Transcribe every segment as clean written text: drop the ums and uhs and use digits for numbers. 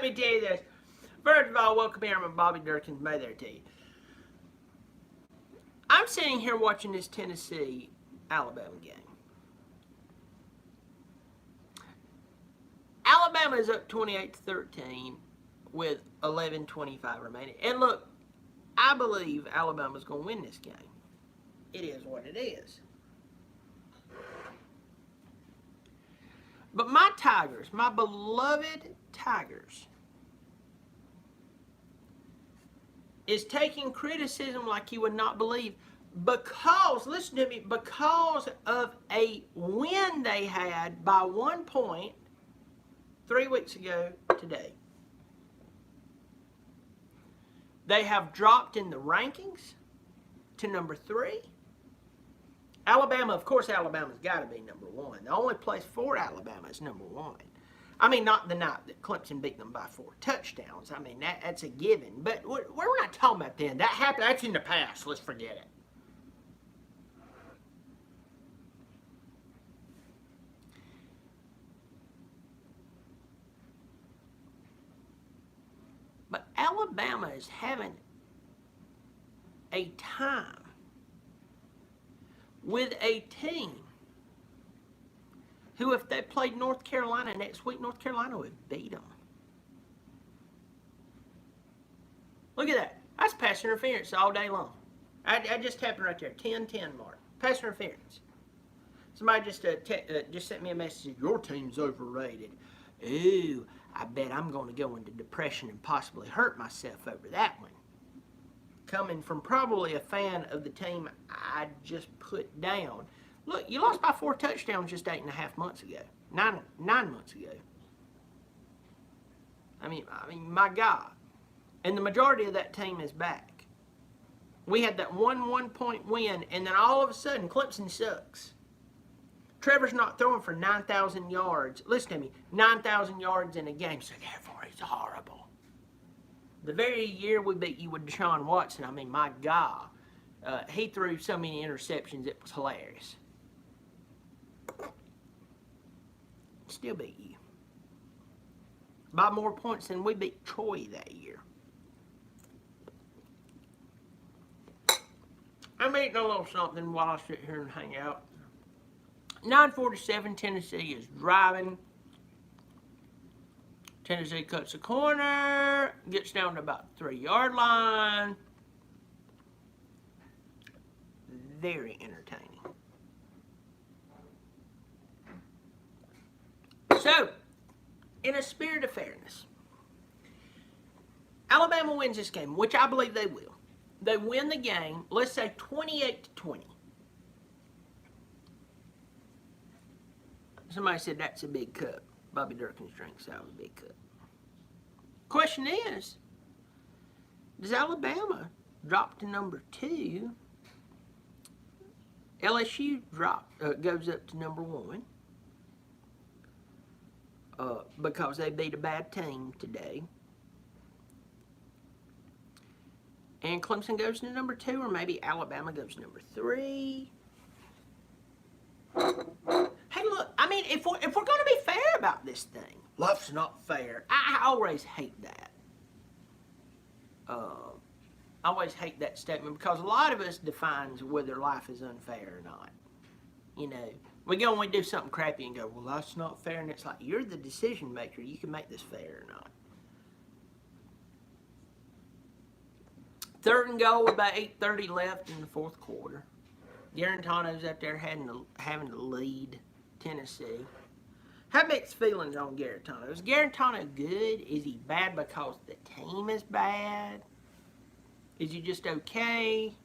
Let me tell you this. First of all, welcome here. I'm Bobby Dirkens. May there to you. I'm sitting here watching this Tennessee-Alabama game. Alabama is up 28-13 with 11:25 remaining. And look, I believe Alabama's going to win this game. It is what it is. But my Tigers, my beloved Tigers, is taking criticism like you would not believe because, listen to me, because of a win they had by 1 point 3 weeks ago today. They have dropped in the rankings to number 3. Alabama, of course, Alabama's got to be number 1. The only place for Alabama is number 1. I mean, not the night that Clemson beat them by 4 touchdowns. I mean, that's a given. But we're not talking about then. That happened. That's in the past. Let's forget it. But Alabama is having a time with a team who, if they played North Carolina next week, North Carolina would beat them. Look at that. That's pass interference all day long. I just happened right there. 10-10 mark. Pass interference. Somebody just sent me a message. Your team's overrated. Ooh, I bet I'm going to go into depression and possibly hurt myself over that one. Coming from probably a fan of the team I just put down. Look, you lost by 4 touchdowns just 8.5 months ago. 9 months ago. I mean, my God. And the majority of that team is back. We had that 1-point win, and then all of a sudden, Clemson sucks. Trevor's not throwing for 9,000 yards. Listen to me, 9,000 yards in a game, so therefore he's horrible. The very year we beat you with Deshaun Watson, I mean, my God, he threw so many interceptions, it was hilarious. Still beat you. By more points than we beat Troy that year. I'm eating a little something while I sit here and hang out. 9:47, Tennessee is driving. Tennessee cuts a corner, gets down to about the 3-yard line. Very entertaining. So, in a spirit of fairness, Alabama wins this game, which I believe they will. They win the game, let's say 28-20. Somebody said that's a big cup. Bobby Dirkens drinks out of a big cup. Question is, does Alabama drop to number 2? LSU goes up to number 1 because they beat a bad team today. And Clemson goes to number 2, or maybe Alabama goes to number 3. Hey, look, I mean, if we're going to be fair about this thing, life's not fair. I always hate that. I always hate that statement because a lot of us defines whether life is unfair or not. You know, we go and we do something crappy and go, well, that's not fair. And it's like, you're the decision maker. You can make this fair or not. 3rd and goal with about 8:30 left in the 4th quarter. Garantano's out there having to lead Tennessee. How mixed feelings on Garantano? Is Garantano good? Is he bad because the team is bad? Is he just okay?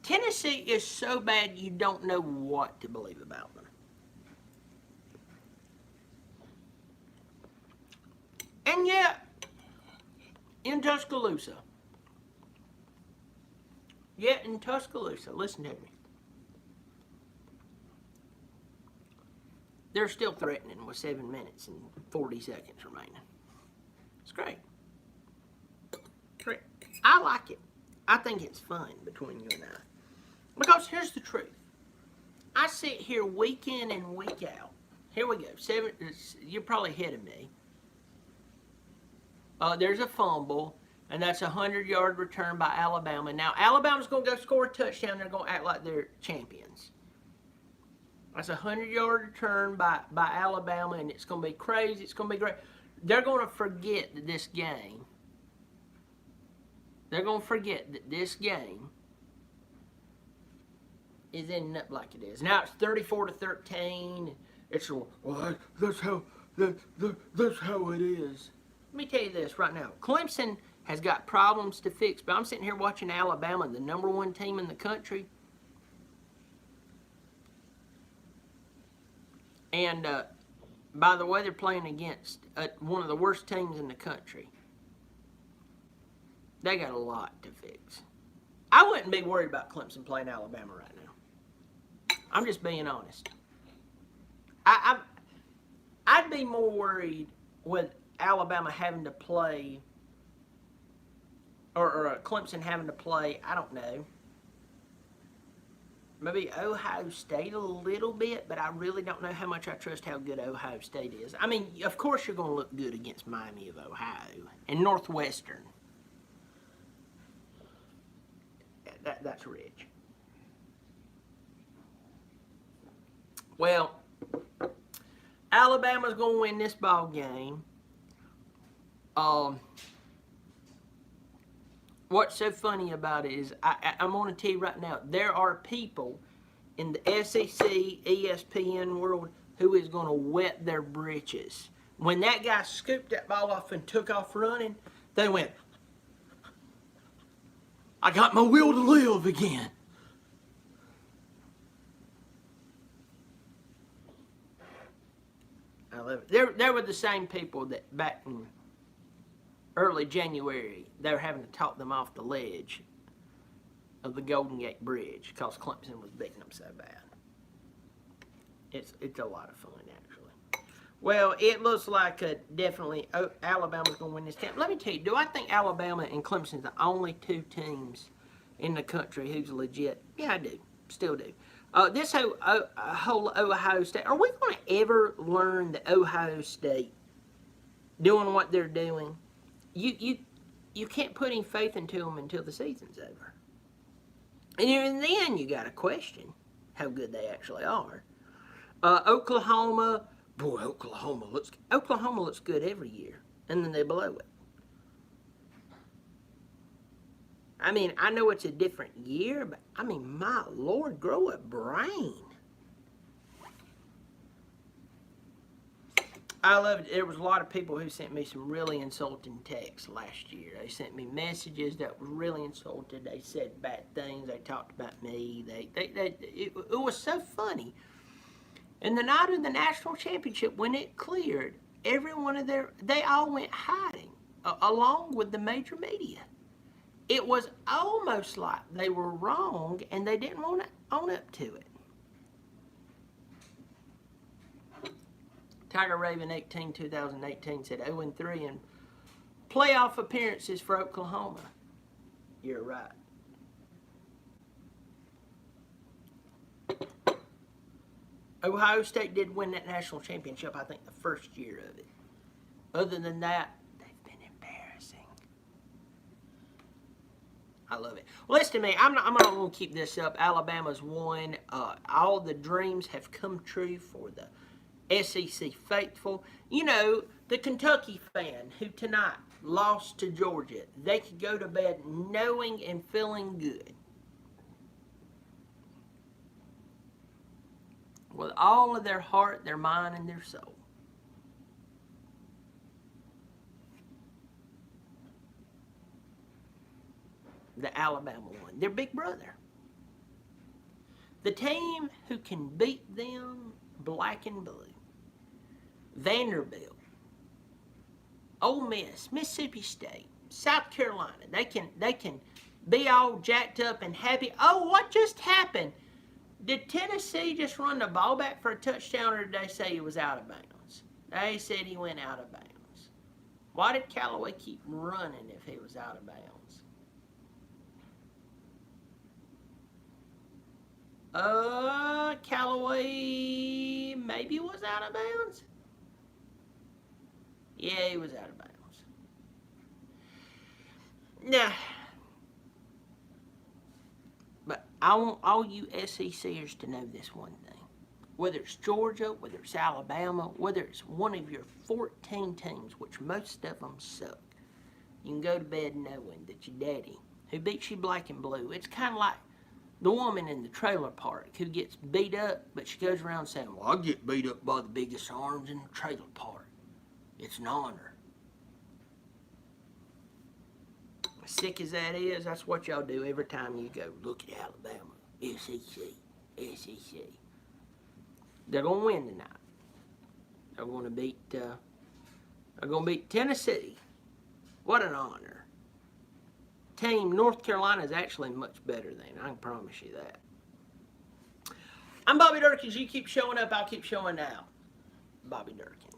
Tennessee is so bad you don't know what to believe about them. And yet, in Tuscaloosa, listen to me, they're still threatening with 7 minutes and 40 seconds remaining. It's great. Great. I like it. I think it's fun between you and I. Because here's the truth. I sit here week in and week out. Here we go. You're probably ahead of me. There's a fumble, and that's a 100-yard return by Alabama. Now, Alabama's going to go score a touchdown. They're going to act like they're champions. That's a 100-yard return by Alabama, and it's going to be crazy. It's going to be great. They're going to forget that this game, is ending up like it is. Now it's 34-13. It's well, that's how it is. Let me tell you this right now. Clemson has got problems to fix, but I'm sitting here watching Alabama, the #1 team in the country. And by the way, they're playing against one of the worst teams in the country. They got a lot to fix. I wouldn't be worried about Clemson playing Alabama right now. I'm just being honest. I'd be more worried with Alabama having to play, or Clemson having to play, I don't know, maybe Ohio State a little bit, but I really don't know how much I trust how good Ohio State is. I mean, of course you're going to look good against Miami of Ohio and Northwestern. That's rich. Well, Alabama's going to win this ball game. What's so funny about it is I'm going to tell you right now, there are people in the SEC, ESPN world who is going to wet their britches. When that guy scooped that ball off and took off running, they went, I got my will to live again. I love it. They were the same people that back in early January, they were having to talk them off the ledge of the Golden Gate Bridge because Clemson was beating them so bad. It's a lot of fun, actually. Well, it looks like definitely Alabama's going to win this game. Let me tell you, do I think Alabama and Clemson are the only two teams in the country who's legit? Yeah, I do. Still do. This whole Ohio State, are we going to ever learn that Ohio State doing what they're doing? You can't put any faith into them until the season's over. And even then, you got to question how good they actually are. Oklahoma, boy, Oklahoma looks good every year, and then they blow it. I mean, I know it's a different year, but I mean, my Lord, grow a brain. I love it. There was a lot of people who sent me some really insulting texts last year. They sent me messages that were really insulted. They said bad things. They talked about me. It was so funny. And the night of the national championship, when it cleared, every one of they all went hiding, along with the major media. It was almost like they were wrong and they didn't want to own up to it. Tiger Raven 18, 2018 said 0-3 in playoff appearances for Oklahoma. You're right. Ohio State did win that national championship, I think, the first year of it. Other than that, they've been embarrassing. I love it. Well, listen to me. I'm not going to keep this up. Alabama's won. All the dreams have come true for the SEC faithful. You know, the Kentucky fan who tonight lost to Georgia, they could go to bed knowing and feeling good. With all of their heart, their mind, and their soul. The Alabama one. Their big brother. The team who can beat them black and blue. Vanderbilt, Ole Miss, Mississippi State, South Carolina. They can be all jacked up and happy. Oh, what just happened? Did Tennessee just run the ball back for a touchdown, or did they say he was out of bounds? They said he went out of bounds. Why did Callaway keep running if he was out of bounds? Callaway maybe was out of bounds. Yeah, he was out of bounds. Nah. But I want all you SECers to know this one thing. Whether it's Georgia, whether it's Alabama, whether it's one of your 14 teams, which most of them suck, you can go to bed knowing that your daddy, who beats you black and blue, it's kind of like the woman in the trailer park who gets beat up, but she goes around saying, well, I get beat up by the biggest arms in the trailer park. It's an honor. As sick as that is, that's what y'all do every time you go. Look at Alabama, SEC, SEC. They're gonna win tonight. They're gonna beat Tennessee. What an honor. Team North Carolina is actually much better than. I can promise you that. I'm Bobby Dirkens. You keep showing up, I'll keep showing out. Bobby Dirkens.